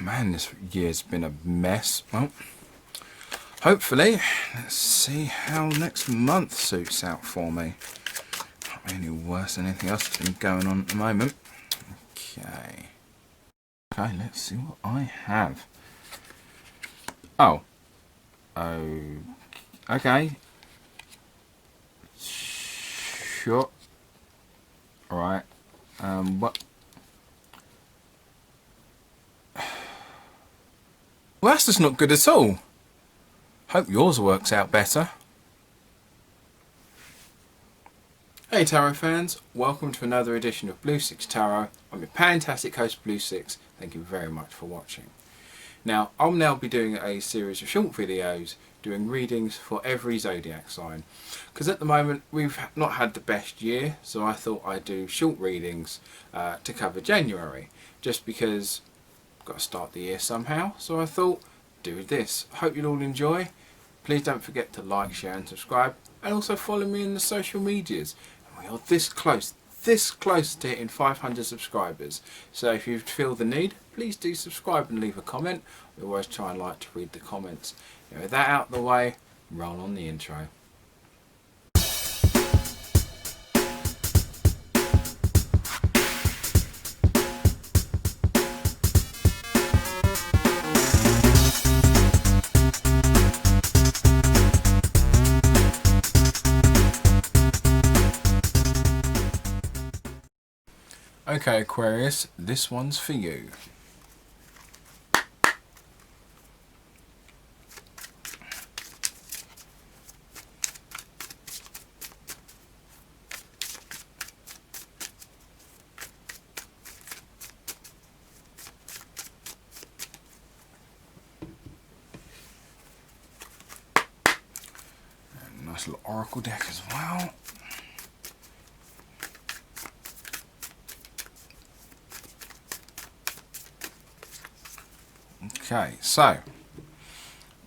Man, this year's been a mess. Well, hopefully, let's see how next month suits out for me. Not really worse than anything else that's been going on at the moment. Okay, let's see what I have. Oh, okay, sure. All right. What? Well, that's just not good at all. Hope yours works out better. Hey Tarot fans, welcome to another edition of Blue Sicx Tarot. I'm your fantastic host Blue Sicx. Thank you very much for watching. Now, I'll now be doing a series of short videos doing readings for every zodiac sign. Because at the moment we've not had the best year, so I thought I'd do short readings to cover January. Just because got to start the year somehow, so I thought do this. Hope you'll all enjoy. Please don't forget to like, share and subscribe, and also follow me in the social medias. And we are this close to hitting 500 subscribers, so if you feel the need, please do subscribe and leave a comment. We always try and like to read the comments. And with that out of the way, roll on the intro. Okay Aquarius, this one's for you. And nice little oracle deck as well. Okay, so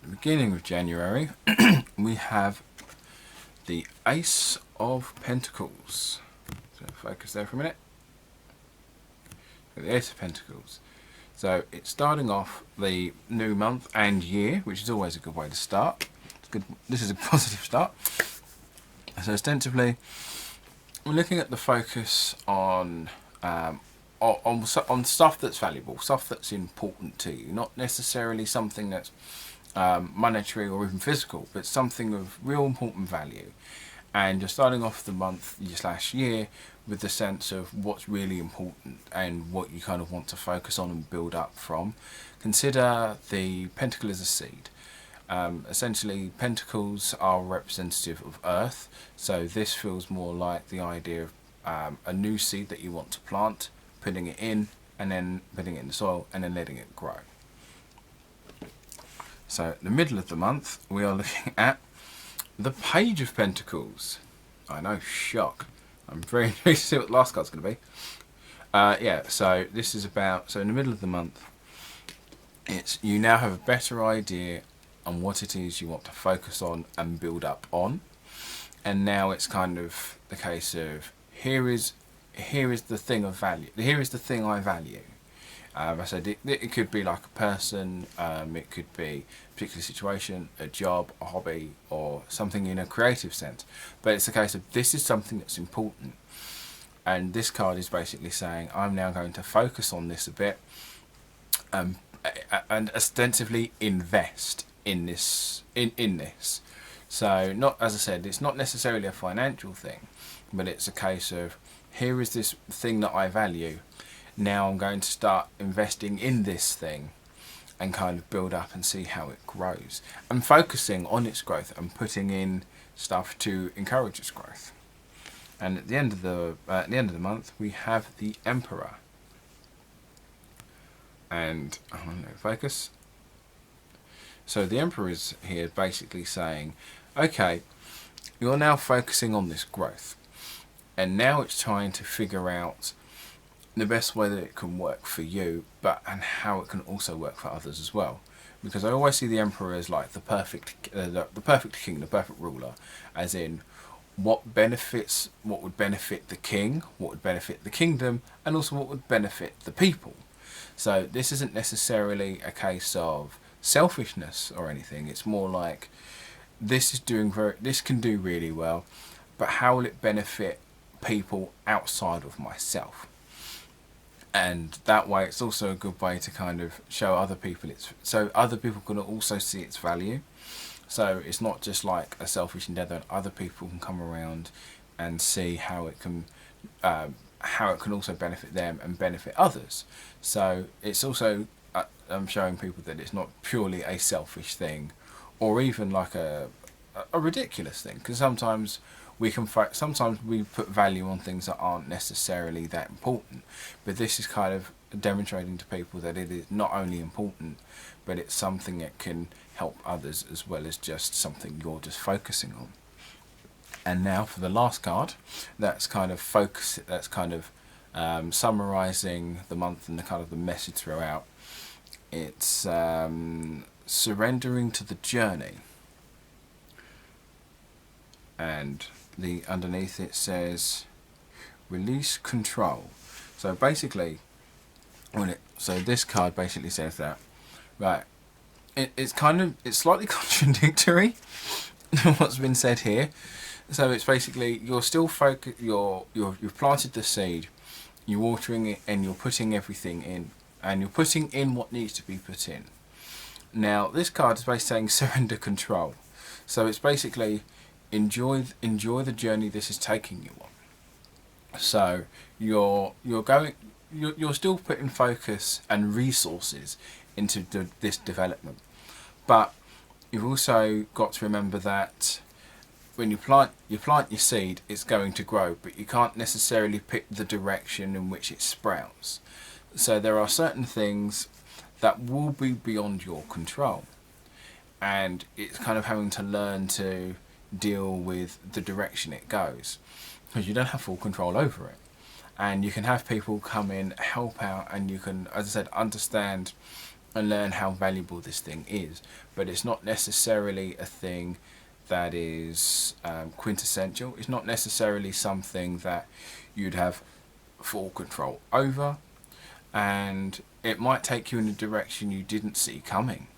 the beginning of January we have the Ace of Pentacles. So focus there for a minute. The Ace of Pentacles. So it's starting off the new month and year, which is always a good way to start. It's good. This is a positive start. So ostensibly, we're looking at the focus on stuff that's valuable, stuff that's important to you, not necessarily something that's monetary or even physical, but something of real important value. And you're starting off the month / year with the sense of what's really important and what you kind of want to focus on and build up from. Consider the pentacle as a seed. Essentially, pentacles are representative of earth, so this feels more like the idea of a new seed that you want to plant, putting it in, and then putting it in the soil, and then letting it grow. So, the middle of the month, we are looking at the Page of Pentacles. I know, shock. I'm very intrigued to see what the last card's going to be. Yeah, so this is about, so in the middle of the month, it's you now have a better idea on what it is you want to focus on and build up on. And now it's kind of the case of, here is the thing of value. Here is the thing I value. I said it could be like a person, it could be a particular situation, a job, a hobby, or something in a creative sense. But it's a case of this is something that's important. And this card is basically saying, I'm now going to focus on this a bit and ostensibly invest in this. In this. So, not, as I said, it's not necessarily a financial thing, but it's a case of, here is this thing that I value. Now I'm going to start investing in this thing and kind of build up and see how it grows. And focusing on its growth and putting in stuff to encourage its growth. And at the end of the month, we have the Emperor. And focus. So the Emperor is here basically saying, okay, you're now focusing on this growth. And now it's trying to figure out the best way that it can work for you, and how it can also work for others as well. Because I always see the Emperor as like the perfect king, the perfect ruler, as in what would benefit the king, what would benefit the kingdom, and also what would benefit the people. So this isn't necessarily a case of selfishness or anything. It's more like this can do really well, but how will it benefit people outside of myself? And that way it's also a good way to kind of show other people so other people can also see its value. So it's not just like a selfish endeavour, other people can come around and see how it can also benefit them and benefit others. So it's also showing people that it's not purely a selfish thing, or even like a ridiculous thing, because sometimes we put value on things that aren't necessarily that important, but this is kind of demonstrating to people that it is not only important, but it's something that can help others as well as just something you're just focusing on. And now for the last card, that's kind of summarizing the month and the kind of the message throughout. It's surrendering to the journey, and underneath it says release control. So basically, so this card basically says that, right, it's slightly contradictory what's been said here. So it's basically you're still you've planted the seed, you're watering it, and you're putting everything in, and you're putting in what needs to be put in. Now this card is basically saying surrender control. So it's basically enjoy the journey this is taking you on. So you're still putting focus and resources into this development, but you've also got to remember that when you plant your seed, it's going to grow, but you can't necessarily pick the direction in which it sprouts. So there are certain things that will be beyond your control, and it's kind of having to learn to deal with the direction it goes, because you don't have full control over it. And you can have people come in, help out, and you can, as I said, understand and learn how valuable this thing is, but it's not necessarily a thing that is quintessential. It's not necessarily something that you'd have full control over, and it might take you in a direction you didn't see coming.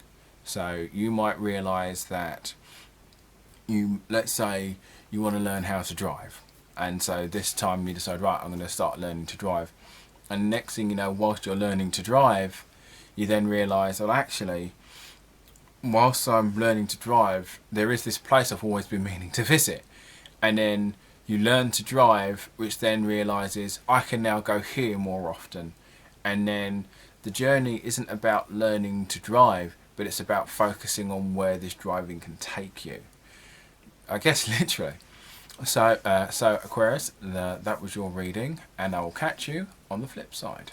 So you might realize that let's say you want to learn how to drive, and so this time you decide, right, I'm going to start learning to drive, and next thing you know, whilst you're learning to drive, you then realize, well, actually, whilst I'm learning to drive, there is this place I've always been meaning to visit. And then you learn to drive, which then realizes I can now go here more often. And then the journey isn't about learning to drive, but it's about focusing on where this driving can take you, I guess, literally. So Aquarius, that was your reading, and I will catch you on the flip side.